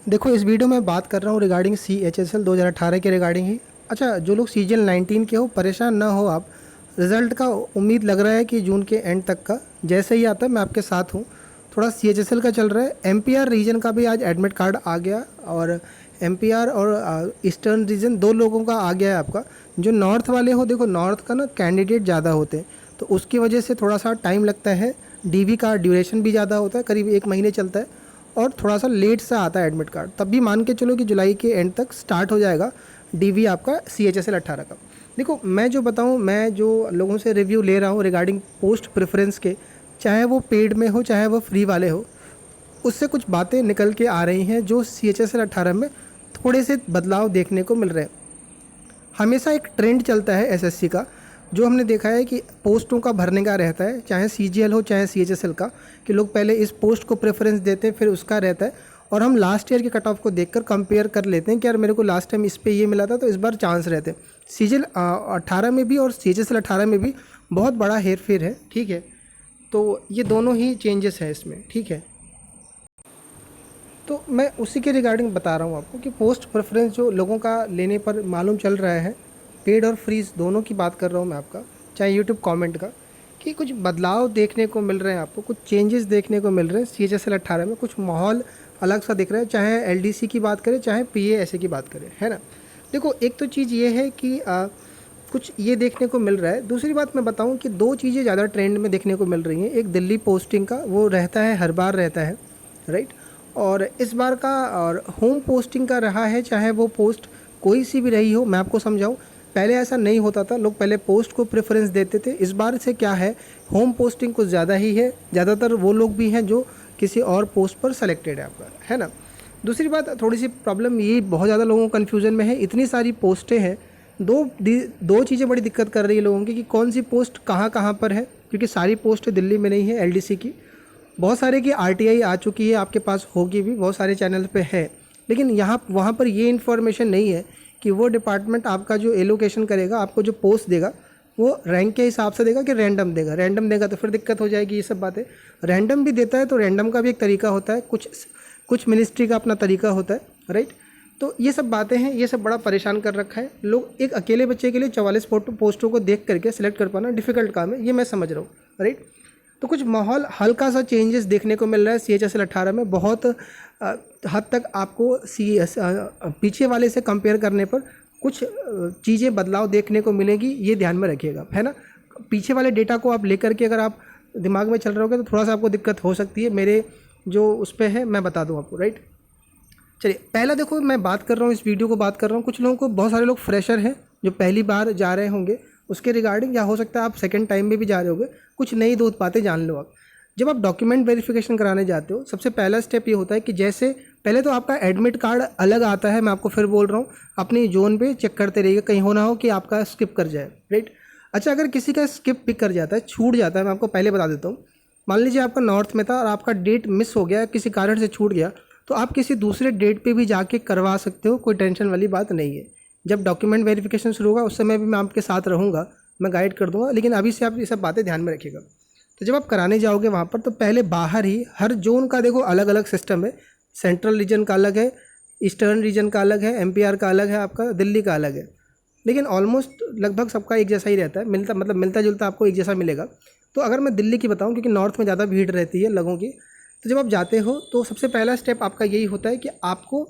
देखो, इस वीडियो में बात कर रहा हूँ रिगार्डिंग CHSL 2018 के रिगार्डिंग ही। अच्छा, जो लोग CGL 19 के हो, परेशान ना हो आप। रिज़ल्ट का उम्मीद लग रहा है कि जून के एंड तक का जैसे ही आता है मैं आपके साथ हूँ। थोड़ा CHSL का चल रहा है। MPR रीजन का भी आज एडमिट कार्ड आ गया, और MPR और ईस्टर्न रीजन दो लोगों का आ गया है आपका। जो नॉर्थ वाले हो, देखो नॉर्थ का ना कैंडिडेट ज़्यादा होते हैं, तो उसकी वजह से थोड़ा सा टाइम लगता है। DV का ड्यूरेशन भी ज़्यादा होता है, करीब 1 महीने चलता है, और थोड़ा सा लेट सा आता है एडमिट कार्ड। तब भी मान के चलो कि जुलाई के एंड तक स्टार्ट हो जाएगा DV आपका CHSL 18 का। देखो, मैं जो बताऊँ, मैं जो लोगों से रिव्यू ले रहा हूँ रिगार्डिंग पोस्ट प्रेफरेंस के, चाहे वो पेड में हो चाहे वो फ्री वाले हो, उससे कुछ बातें निकल के आ रही हैं जो CHSL 18 में थोड़े से बदलाव देखने को मिल रहे हैं। हमेशा एक ट्रेंड चलता है SSC का, जो हमने देखा है कि पोस्टों का भरने का रहता है, चाहे CGL हो चाहे CHSL का, कि लोग पहले इस पोस्ट को प्रेफरेंस देते हैं, फिर उसका रहता है, और हम लास्ट ईयर के कट ऑफ को देखकर कंपेयर कर लेते हैं कि यार मेरे को लास्ट टाइम इस पे ये मिला था तो इस बार चांस रहते हैं। CGL 18 में भी और CHSL 18 में भी बहुत बड़ा हेर फेर है, ठीक है। तो ये दोनों ही चेंजेस हैं इसमें, ठीक है। तो मैं उसी के रिगार्डिंग बता रहा हूँ आपको कि पोस्ट प्रेफरेंस जो लोगों का लेने पर मालूम चल रहा है, पेड और फ्रीज दोनों की बात कर रहा हूँ मैं आपका, चाहे यूट्यूब कमेंट का, कि कुछ बदलाव देखने को मिल रहे हैं आपको, कुछ चेंजेस देखने को मिल रहे हैं। CHSL 18 में कुछ माहौल अलग सा दिख रहा है, चाहे LDC की बात करें चाहे PA की बात करें, है ना। देखो, एक तो चीज़ ये है कि कुछ ये देखने को मिल रहा है। दूसरी बात मैं बताऊं कि दो चीज़ें ज़्यादा ट्रेंड में देखने को मिल रही हैं। एक दिल्ली पोस्टिंग का, वो रहता है, हर बार रहता है, राइट। और इस बार का और होम पोस्टिंग का रहा है, चाहे वो पोस्ट कोई सी भी रही हो। मैं आपको समझाऊं, पहले ऐसा नहीं होता था, लोग पहले पोस्ट को प्रेफरेंस देते थे। इस बार से क्या है, होम पोस्टिंग कुछ ज़्यादा ही है। ज़्यादातर वो लोग भी हैं जो किसी और पोस्ट पर सेलेक्टेड है आपका, है ना। दूसरी बात, थोड़ी सी प्रॉब्लम ये बहुत ज़्यादा लोगों को कन्फ्यूज़न में है, इतनी सारी पोस्टें हैं, दो चीज़ें बड़ी दिक्कत कर रही है लोगों की कि कौन सी पोस्ट कहाँ कहाँ पर है, क्योंकि सारी पोस्ट दिल्ली में नहीं है LDC की। बहुत सारे की RTI आ चुकी है, आपके पास होगी भी, बहुत सारे चैनल पे है, लेकिन यहाँ वहाँ पर ये इन्फॉर्मेशन नहीं है कि वो डिपार्टमेंट आपका जो एलोकेशन करेगा, आपको जो पोस्ट देगा, वो रैंक के हिसाब से देगा कि रैंडम देगा। रैंडम देगा तो फिर दिक्कत हो जाएगी, ये सब बातें। रैंडम भी देता है तो रैंडम का भी एक तरीका होता है, कुछ मिनिस्ट्री का अपना तरीका होता है, राइट। तो ये सब बातें हैं, ये सब बड़ा परेशान कर रखा है। लोग एक अकेले बच्चे के लिए 44 पोस्टों को देख करके सिलेक्ट कर पाना डिफ़िकल्ट काम है, ये मैं समझ रहा हूँ, राइट। तो कुछ माहौल हल्का सा चेंजेस देखने को मिल रहा है CHSL 18 में। बहुत हद तक आपको पीछे वाले से कंपेयर करने पर कुछ चीज़ें बदलाव देखने को मिलेगी, ये ध्यान में रखिएगा, है ना। पीछे वाले डेटा को आप लेकर के अगर आप दिमाग में चल रहे होगे तो थोड़ा सा आपको दिक्कत हो सकती है। मेरे जो उस पर है मैं बता दूँ आपको, राइट। चलिए, पहला देखो, मैं बात कर रहा हूँ, इस वीडियो को बात कर रहा हूँ, कुछ लोगों को, बहुत सारे लोग फ्रेशर हैं जो पहली बार जा रहे होंगे उसके रिगार्डिंग, या हो सकता है आप सेकंड टाइम में भी जा रहे होंगे। कुछ नई दो बातें जान लो आप। जब आप डॉक्यूमेंट वेरिफिकेशन कराने जाते हो, सबसे पहला स्टेप ये होता है कि जैसे पहले तो आपका एडमिट कार्ड अलग आता है, मैं आपको फिर बोल रहा हूँ, अपनी जोन पे चेक करते रहिए, कहीं हो ना हो कि आपका स्किप कर जाए, राइट। अच्छा, अगर किसी का स्किप पिक कर जाता है, छूट जाता है, मैं आपको पहले बता देता हूँ। मान लीजिए आपका नॉर्थ में था और आपका डेट मिस हो गया, किसी कारण से छूट गया, तो आप किसी दूसरे डेट पे भी जाके करवा सकते हो, कोई टेंशन वाली बात नहीं है। जब डॉक्यूमेंट वेरिफिकेशन शुरू होगा उस समय भी मैं आपके साथ रहूँगा, मैं गाइड कर दूँगा, लेकिन अभी से आप ये सब बातें ध्यान में रखिएगा। तो जब आप कराने जाओगे वहाँ पर, तो पहले बाहर ही हर जोन का देखो अलग अलग सिस्टम है। सेंट्रल रीजन का अलग है, ईस्टर्न रीजन का अलग है, MPR का अलग है, आपका दिल्ली का अलग है, लेकिन ऑलमोस्ट लगभग सबका एक जैसा ही रहता है, मिलता जुलता आपको एक जैसा मिलेगा। तो अगर मैं दिल्ली की बताऊँ, क्योंकि नॉर्थ में ज़्यादा भीड़ रहती है लोगों की, तो जब आप जाते हो तो सबसे पहला स्टेप आपका यही होता है कि आपको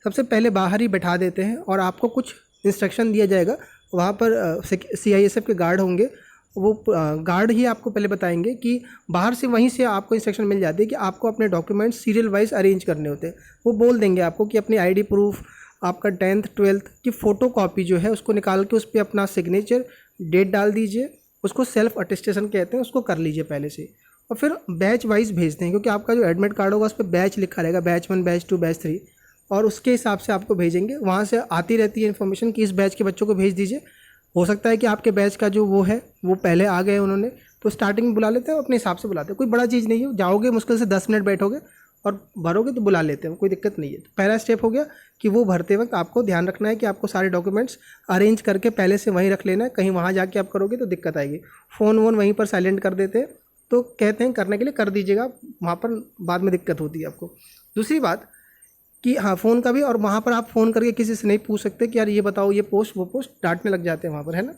सबसे पहले बाहर ही बैठा देते हैं और आपको कुछ इंस्ट्रक्शन दिया जाएगा। वहाँ पर CISF के गार्ड होंगे, वो गार्ड ही आपको पहले बताएंगे कि बाहर से, वहीं से आपको इंस्ट्रक्शन मिल जाती है कि आपको अपने डॉक्यूमेंट्स सीरियल वाइज अरेंज करने होते हैं। वो बोल देंगे आपको कि अपनी ID प्रूफ, आपका 10th 12th की फ़ोटो कॉपी जो है उसको निकाल के उस पर अपना सिग्नेचर, डेट डाल दीजिए, उसको सेल्फ अटेस्टेशन कहते हैं, उसको कर लीजिए पहले से। और फिर बैच वाइज भेजते हैं, क्योंकि आपका जो एडमिट कार्ड होगा उस पर बैच लिखा रहेगा, बैच 1, बैच 2, बैच 3, और उसके हिसाब से आपको भेजेंगे। वहाँ से आती रहती है इन्फॉर्मेशन कि इस बैच के बच्चों को भेज दीजिए। हो सकता है कि आपके बैच का जो वो है वो पहले आ गए उन्होंने, तो स्टार्टिंग में बुला लेते हैं, अपने हिसाब से बुलाते हैं, कोई बड़ा चीज़ नहीं है। जाओगे मुश्किल से 10 मिनट बैठोगे और भरोगे तो बुला लेते हैं, कोई दिक्कत नहीं है। तो पहला स्टेप हो गया कि वो भरते वक्त आपको ध्यान रखना है कि आपको सारे डॉक्यूमेंट्स अरेंज करके पहले से वहीं रख लेना है, कहीं वहाँ जाके आप करोगे तो दिक्कत आएगी। फ़ोन वोन वहीं पर साइलेंट कर देते हैं, तो कहते हैं करने के लिए कर दीजिएगा, वहाँ पर बाद में दिक्कत होती है आपको। दूसरी बात, कि हाँ फ़ोन का भी, और वहाँ पर आप फ़ोन करके किसी से नहीं पूछ सकते कि यार ये बताओ ये पोस्ट वो पोस्ट, डांटने लग जाते हैं वहाँ पर, है ना।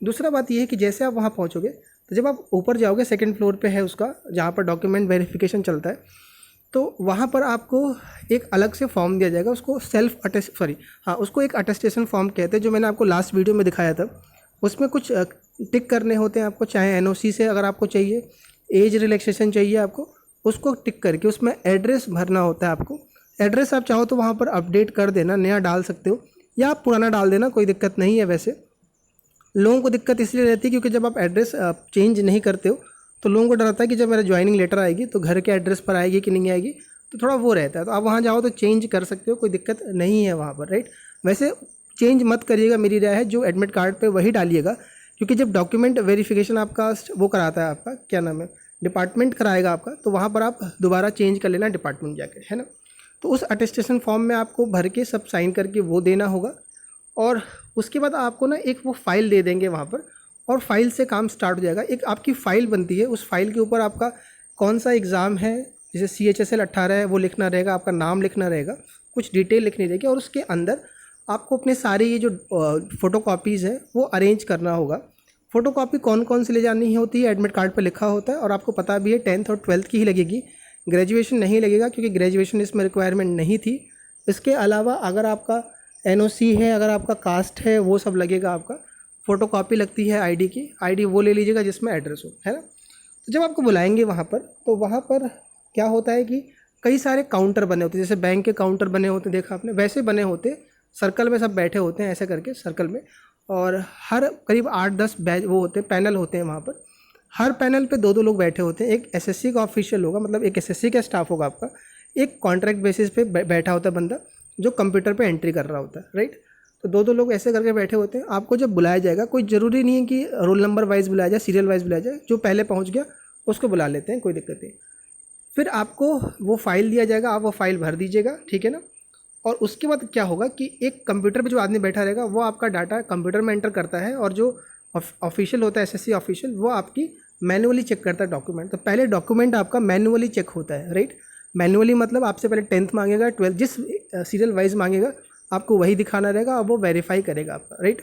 दूसरा बात ये है कि जैसे आप वहाँ पहुँचोगे तो जब आप ऊपर जाओगे, सेकंड फ्लोर पे है उसका जहाँ पर डॉक्यूमेंट वेरिफिकेशन चलता है, तो वहाँ पर आपको एक अलग से फॉर्म दिया जाएगा, उसको सेल्फ अटेस्ट सॉरी हाँ उसको एक अटेस्टेशन फॉर्म कहते हैं, जो मैंने आपको लास्ट वीडियो में दिखाया था। उसमें कुछ टिक करने होते हैं आपको, चाहे एनओसी से अगर आपको चाहिए, एज रिलैक्सेशन चाहिए आपको, उसको टिक करके उसमें एड्रेस भरना होता है आपको। एड्रेस आप चाहो तो वहाँ पर अपडेट कर देना, नया डाल सकते हो, या आप पुराना डाल देना, कोई दिक्कत नहीं है। वैसे लोगों को दिक्कत इसलिए रहती है क्योंकि जब आप एड्रेस चेंज नहीं करते हो तो लोगों को डर आता है कि जब मेरा ज्वाइनिंग लेटर आएगी तो घर के एड्रेस पर आएगी कि नहीं आएगी, तो थोड़ा वो रहता है। तो आप वहाँ जाओ तो चेंज कर सकते हो, कोई दिक्कत नहीं है वहाँ पर, राइट। वैसे चेंज मत करिएगा, मेरी राय है, जो एडमिट कार्ड पे वही डालिएगा, क्योंकि जब डॉक्यूमेंट वेरिफिकेशन आपका वो कराता है, आपका क्या नाम है, डिपार्टमेंट कराएगा आपका, तो वहाँ पर आप दोबारा चेंज कर लेना डिपार्टमेंट जाकर, है ना। तो उस अटेस्टेशन फॉर्म में आपको भर के सब साइन करके वो देना होगा, और उसके बाद आपको ना एक वो फाइल दे देंगे वहाँ पर, और फाइल से काम स्टार्ट हो जाएगा। एक आपकी फ़ाइल बनती है, उस फाइल के ऊपर आपका कौन सा एग्ज़ाम है, जैसे CHSL 18 है वो लिखना रहेगा, आपका नाम लिखना रहेगा, कुछ डिटेल लिखनी रहेगी, और उसके अंदर आपको अपने सारे ये जो फ़ोटोकॉपीज़ हैं वो अरेंज करना होगा। फ़ोटोकॉपी कौन कौन सी ले जानी होती है एडमिट कार्ड पर लिखा होता है, और आपको पता भी है 10th और 12th की ही लगेगी, ग्रेजुएशन नहीं लगेगा, क्योंकि ग्रेजुएशन इसमें रिक्वायरमेंट नहीं थी। इसके अलावा अगर आपका NOC है, अगर आपका कास्ट है, वो सब लगेगा आपका। फ़ोटोकॉपी लगती है आईडी की, आईडी वो ले लीजिएगा जिसमें एड्रेस हो, है ना। तो जब आपको बुलाएंगे वहाँ पर, तो वहाँ पर क्या होता है कि कई सारे काउंटर बने होते हैं, जैसे बैंक के काउंटर बने होते हैं, देखा आपने, वैसे बने होते, सर्कल में सब बैठे होते हैं ऐसे करके सर्कल में, और हर करीब 8-10 बैच वो होते हैं, पैनल होते हैं वहाँ पर। हर पैनल पे 2-2 लोग बैठे होते हैं। एक SSC का ऑफिशियल होगा, मतलब एक SSC का स्टाफ होगा आपका, एक कॉन्ट्रैक्ट बेसिस पे बैठा होता है बंदा जो कंप्यूटर पे एंट्री कर रहा होता है, राइट। तो 2-2 लोग ऐसे करके बैठे होते हैं। आपको जब बुलाया जाएगा, कोई ज़रूरी नहीं है कि रोल नंबर वाइज बुलाया जाए, सीरियल वाइज बुलाया जाए, जो पहले पहुँच गया उसको बुला लेते हैं, कोई दिक्कत नहीं। फिर आपको वो फाइल दिया जाएगा, आप वो फाइल भर दीजिएगा, ठीक है ना। और उसके बाद क्या होगा कि एक कंप्यूटर पे जो आदमी बैठा रहेगा वो आपका डाटा कंप्यूटर में एंटर करता है, और जो ऑफिशियल होता है SSC ऑफिशियल, वो आपकी मैनुअली चेक करता है डॉक्यूमेंट। तो पहले डॉक्यूमेंट आपका मैनुअली चेक होता है, राइट। मैनुअली मतलब आपसे पहले 10th मांगेगा, 12th, जिस सीरियल वाइज मांगेगा आपको वही दिखाना रहेगा, और वो वेरीफाई करेगा आपका, राइट,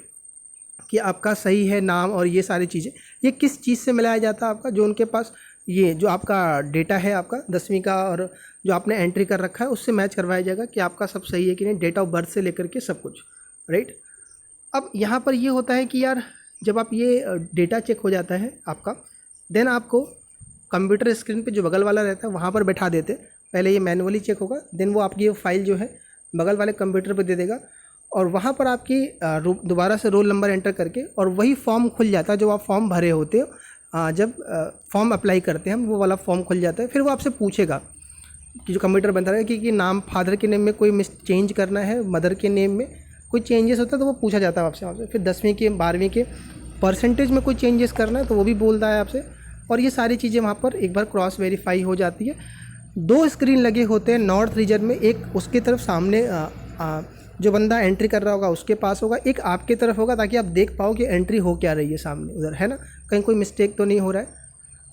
कि आपका सही है नाम और ये सारी चीज़ें। ये किस चीज़ से मिलाया जाता है आपका, जो उनके पास ये जो आपका डेटा है आपका 10वीं का और जो आपने एंट्री कर रखा है उससे मैच करवाया जाएगा कि आपका सब सही है कि नहीं, डेट ऑफ बर्थ से लेकर के सब कुछ, राइट। अब यहाँ पर ये होता है कि यार जब आप ये डेटा चेक हो जाता है आपका, देन आपको कंप्यूटर स्क्रीन पे जो बगल वाला रहता है वहाँ पर बैठा देते। पहले ये मैनुअली चेक होगा, देन वो आपकी ये फाइल जो है बगल वाले कंप्यूटर पे दे देगा, और वहाँ पर आपकी दोबारा से रोल नंबर एंटर करके, और वही फॉर्म खुल जाता है जो आप फॉर्म भरे होते हो। जब फॉर्म अप्लाई करते हैं हम, वो वाला फॉर्म खुल जाता है। फिर वो आपसे पूछेगा कि जो कंप्यूटर बनता है कि नाम, फादर के नेम में कोई चेंज करना है, मदर के नेम में कोई चेंजेस होता है तो वो पूछा जाता है आपसे। फिर 10वीं के 12वीं के परसेंटेज में कोई चेंजेस करना है तो वो भी बोलता है आपसे, और ये सारी चीज़ें वहाँ पर एक बार क्रॉस वेरीफाई हो जाती है। 2 स्क्रीन लगे होते हैं नॉर्थ रीजन में, एक उसकी तरफ सामने जो बंदा एंट्री कर रहा होगा उसके पास होगा, एक आपके तरफ होगा, ताकि आप देख पाओ कि एंट्री हो क्या रही है सामने उधर, है ना, कहीं कोई मिस्टेक तो नहीं हो रहा है।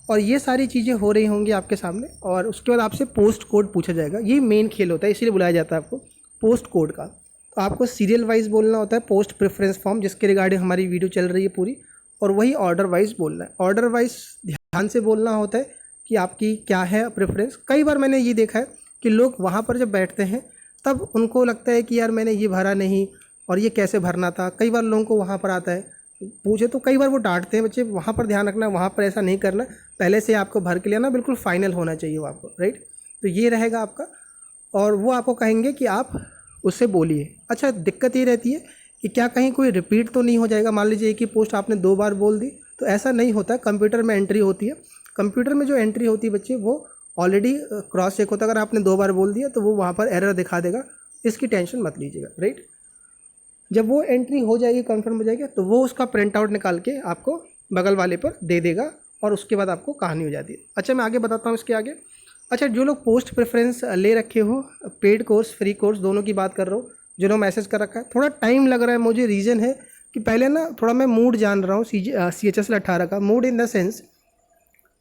और ये सारी चीज़ें हो रही होंगी आपके सामने, और उसके बाद आपसे पोस्ट कोड पूछा जाएगा। ये मेन खेल होता है, इसीलिए बुलाया जाता है आपको पोस्ट कोड का। तो आपको सीरियल वाइज बोलना होता है, पोस्ट प्रेफरेंस फॉर्म जिसके रिगार्डिंग हमारी वीडियो चल रही है पूरी, और वही ऑर्डर वाइज बोलना है। ऑर्डर वाइज ध्यान से बोलना होता है कि आपकी क्या है प्रेफरेंस। कई बार मैंने ये देखा है कि लोग वहाँ पर जब बैठते हैं तब उनको लगता है कि यार मैंने ये भरा नहीं, और ये कैसे भरना था। कई बार लोगों को वहाँ पर आता है पूछे तो कई बार वो डांटते हैं, बच्चे वहाँ पर ध्यान रखना, वहाँ पर ऐसा नहीं करना, पहले से आपको भर के लेना, बिल्कुल फाइनल होना चाहिए वो आपको, राइट। तो ये रहेगा आपका, और वो आपको कहेंगे कि आप उससे बोलिए। अच्छा, दिक्कत ये रहती है कि क्या कहीं कोई रिपीट तो नहीं हो जाएगा। मान लीजिए एक ही पोस्ट आपने 2 बार बोल दी, तो ऐसा नहीं होता। कंप्यूटर में एंट्री होती है, कंप्यूटर में जो एंट्री होती है बच्चे वो ऑलरेडी क्रॉस चेक होता है। अगर आपने 2 बार बोल दिया तो वो वहाँ पर एरर दिखा देगा, इसकी टेंशन मत लीजिएगा, राइट। जब वो एंट्री हो जाएगी, कंफर्म हो जाएगी, तो वो उसका प्रिंट आउट निकाल के आपको बगल वाले पर दे देगा, और उसके बाद आपको कहानी हो जाती है। अच्छा, मैं आगे बताता हूँ इसके आगे। अच्छा, जो लोग पोस्ट प्रेफरेंस ले रखे हो, पेड कोर्स फ्री कोर्स दोनों की बात कर रहा हूँ, जिन्होंने मैसेज कर रखा है, थोड़ा टाइम लग रहा है मुझे। रीज़न है कि पहले ना थोड़ा मैं मूड जान रहा हूँ CHSL 18 का मूड, इन द सेंस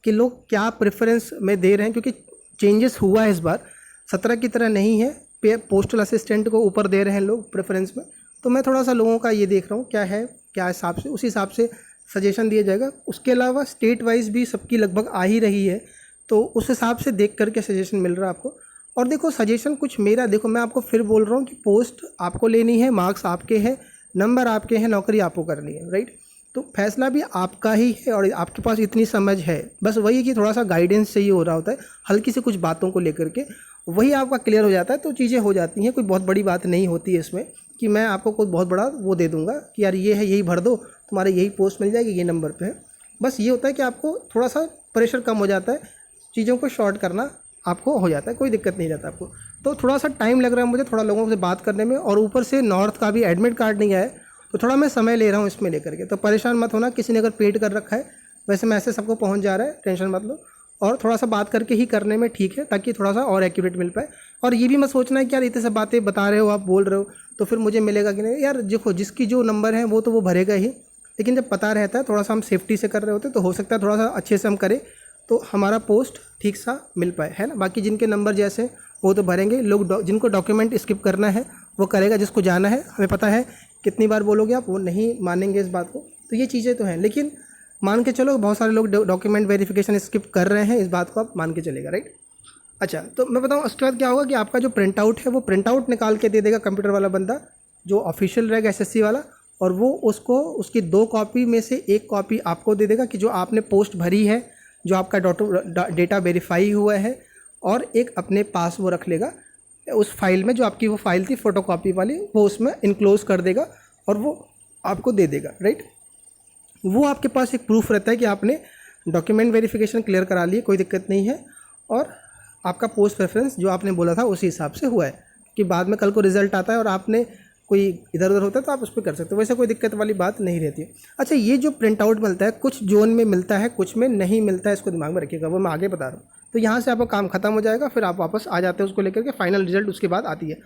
कि लोग क्या प्रेफरेंस में दे रहे हैं, क्योंकि चेंजेस हुआ है इस बार, 17 की तरह नहीं है। पोस्टल असिस्टेंट को ऊपर दे रहे हैं लोग प्रेफरेंस में, तो मैं थोड़ा सा लोगों का ये देख रहा हूँ क्या है, क्या हिसाब से, उस हिसाब से सजेशन दिया जाएगा। उसके अलावा स्टेट वाइज भी सबकी लगभग आ ही रही है, तो उस हिसाब से देख करके सजेशन मिल रहा है आपको। और देखो सजेशन कुछ मेरा, देखो मैं आपको फिर बोल रहा हूँ कि पोस्ट आपको लेनी है, मार्क्स आपके हैं, नंबर आपके हैं, नौकरी आपको करनी है, राइट। तो फैसला भी आपका ही है और आपके पास इतनी समझ है, बस वही कि थोड़ा सा गाइडेंस चाहिए हो रहा होता है हल्की से कुछ बातों को लेकर के, वही आपका क्लियर हो जाता है तो चीज़ें हो जाती हैं। कोई बहुत बड़ी बात नहीं होती है इसमें कि मैं आपको कोई बहुत बड़ा वो दे दूंगा कि यार ये है, यही भर दो, तुम्हारे यही पोस्ट मिल जाएगी, ये नंबर पे है। बस ये होता है कि आपको थोड़ा सा प्रेशर कम हो जाता है, चीज़ों को शॉर्ट करना आपको हो जाता है, कोई दिक्कत नहीं रहता आपको। तो थोड़ा सा टाइम लग रहा है मुझे थोड़ा लोगों से बात करने में, और ऊपर से नॉर्थ का भी एडमिट कार्ड नहीं आया है, तो थोड़ा मैं समय ले रहा हूँ इसमें लेकर के। तो परेशान मत होना, किसी ने अगर पेड कर रखा है, वैसे मैसेज सबको पहुँच जा रहा है, टेंशन मत लो। और थोड़ा सा बात करके ही करने में ठीक है, ताकि थोड़ा सा और एक्यूरेट मिल पाए। और ये भी मत सोचना है कि यार इतने सब बातें बता रहे हो, आप बोल रहे हो तो फिर मुझे मिलेगा कि नहीं। यार देखो, जिसकी जो नंबर है वो तो वो भरेगा ही, लेकिन जब पता रहता है, थोड़ा सा हम सेफ्टी से कर रहे होते तो हो सकता है थोड़ा सा अच्छे से हम करें तो हमारा पोस्ट ठीक सा मिल पाए, है ना। बाकी जिनके नंबर जैसे वो तो भरेंगे, लोग जिनको डॉक्यूमेंट स्किप करना है वो करेगा, जिसको जाना है हमें पता है कितनी बार बोलोगे आप, वो नहीं मानेंगे इस बात को। तो ये चीज़ें तो हैं, लेकिन मान के चलो बहुत सारे लोग डॉक्यूमेंट वेरिफिकेशन स्किप कर रहे हैं, इस बात को आप मान के चलेगा, राइट। अच्छा, तो मैं बताऊँ उसके बाद क्या होगा कि आपका जो प्रिंट आउट है वो प्रिंट आउट निकाल के दे देगा कंप्यूटर वाला बंदा, जो ऑफिशियल रहेगा एसएससी वाला, और वो उसको उसकी 2 कॉपी में से 1 कॉपी आपको दे देगा कि जो आपने पोस्ट भरी है, जो आपका डेटा वेरीफाई हुआ है, और एक अपने पास वो रख लेगा उस फाइल में, जो आपकी वो फाइल थी फोटोकॉपी वाली, वो उसमें इनक्लोज कर देगा और वो आपको दे देगा, राइट। वो आपके पास एक प्रूफ रहता है कि आपने डॉक्यूमेंट वेरिफिकेशन क्लियर करा लिए, कोई दिक्कत नहीं है, और आपका पोस्ट प्रेफरेंस जो आपने बोला था उसी हिसाब से हुआ है। कि बाद में कल को रिजल्ट आता है और आपने कोई इधर उधर होता है तो आप उस पर कर सकते हो, वैसे कोई दिक्कत वाली बात नहीं रहती है। अच्छा, ये जो प्रिंट आउट मिलता है कुछ जोन में मिलता है, कुछ में नहीं मिलता है, इसको दिमाग में रखिएगा, वो मैं आगे बता रहा हूँ। तो यहाँ से आपका काम खत्म हो जाएगा, फिर आप वापस आ जाते हैं उसको लेकर के, फाइनल रिजल्ट उसके बाद आती है।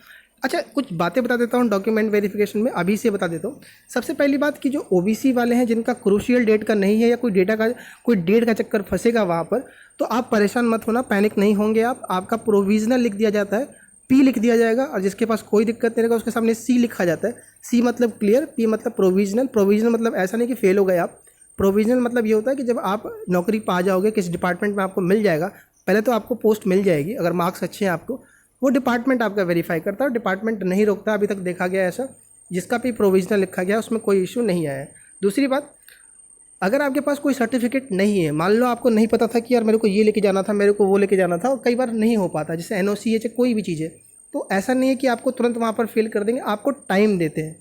अच्छा, कुछ बातें बता देता हूँ डॉक्यूमेंट वेरिफिकेशन में, अभी से बता देता हूँ। सबसे पहली बात कि जो ओबीसी वाले हैं जिनका क्रूशियल डेट का नहीं है, या कोई डेट का चक्कर फंसेगा वहाँ पर, तो आप परेशान मत होना, पैनिक नहीं होंगे आप। आपका प्रोविजनल लिख दिया जाता है, पी लिख दिया जाएगा, और जिसके पास कोई दिक्कत नहीं रहेगा उसके सामने सी लिखा जाता है। सी मतलब क्लियर, पी मतलब प्रोविजनल। प्रोविजनल मतलब ऐसा नहीं कि फेल हो गए आप, प्रोविजनल मतलब ये होता है कि जब आप नौकरी पा जाओगे, किस डिपार्टमेंट में आपको मिल जाएगा, पहले तो आपको पोस्ट मिल जाएगी अगर मार्क्स अच्छे हैं आपको, वो डिपार्टमेंट आपका वेरीफाई करता है, डिपार्टमेंट नहीं रोकता। अभी तक देखा गया ऐसा, जिसका भी प्रोविजनल लिखा गया उसमें कोई इशू नहीं आया है। दूसरी बात, अगर आपके पास कोई सर्टिफिकेट नहीं है, मान लो आपको नहीं पता था कि यार मेरे को ये लेके जाना था, मेरे को वो लेके जाना था, और कई बार नहीं हो पाता, जैसे एनओसी है, कोई भी चीज़ है, तो ऐसा नहीं है कि आपको तुरंत वहाँ पर फेल कर देंगे, आपको टाइम देते हैं।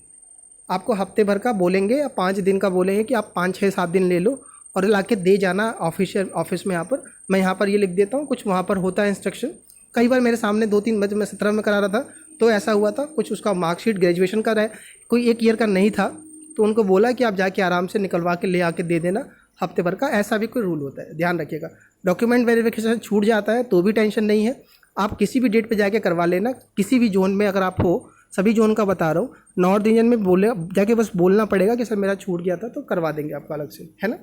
आपको हफ्ते भर का बोलेंगे या 5 दिन का बोलेंगे कि आप 5, 6, 7 दिन ले लो और ला के दे जाना ऑफिस में। यहाँ पर मैं यहाँ पर ये लिख देता हूँ, कुछ वहाँ पर होता है इंस्ट्रक्शन। कई बार मेरे सामने 2-3 बजे, मैं 17 में करा रहा था तो ऐसा हुआ था, कुछ उसका मार्कशीट ग्रेजुएशन का रहे, कोई 1 ईयर का नहीं था, तो उनको बोला कि आप जाके आराम से निकलवा के ले आके दे देना हफ्ते भर का। ऐसा भी कोई रूल होता है, ध्यान रखिएगा। डॉक्यूमेंट वेरिफिकेशन छूट जाता है तो भी टेंशन नहीं है, आप किसी भी डेट पे जाके करवा लेना, किसी भी जोन में अगर आप हो, सभी जोन का बता रहा हूँ। नॉर्थ इंडियन में बोले जाके बस बोलना पड़ेगा कि सर मेरा छूट गया था, तो करवा देंगे आपका अलग से, है ना।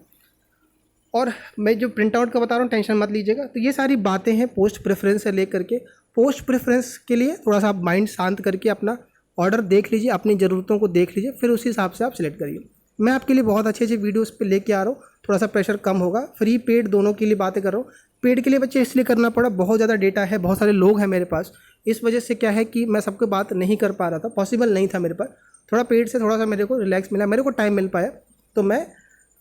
और मैं जो प्रिंट आउट का बता रहा हूँ टेंशन मत लीजिएगा। तो ये सारी बातें हैं पोस्ट प्रेफरेंस से लेकर के। पोस्ट प्रेफरेंस के लिए थोड़ा सा आप माइंड शांत करके अपना ऑर्डर देख लीजिए, अपनी ज़रूरतों को देख लीजिए, फिर उसी हिसाब से आप सिलेक्ट करिए। मैं आपके लिए बहुत अच्छे अच्छे वीडियोस पे लेके आ रहा हूँ, थोड़ा सा प्रेशर कम होगा। फ्री पेड दोनों के लिए बातें कर रहा हूँ। पेड के लिए बच्चे इसलिए करना पड़ा, बहुत ज़्यादा डेटा है, बहुत सारे लोग हैं मेरे पास, इस वजह से क्या है कि मैं सबको बात नहीं कर पा रहा था, पॉसिबल नहीं था मेरे पास। थोड़ा पेड से थोड़ा सा मेरे को रिलैक्स मिला, मेरे को टाइम मिल पाया, तो मैं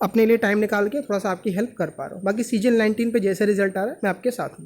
अपने लिए टाइम निकाल के थोड़ा सा आपकी हेल्प कर पा रहा हूँ। बाकी सीजन 19 पे जैसे रिजल्ट आ रहा है मैं आपके साथ हूँ।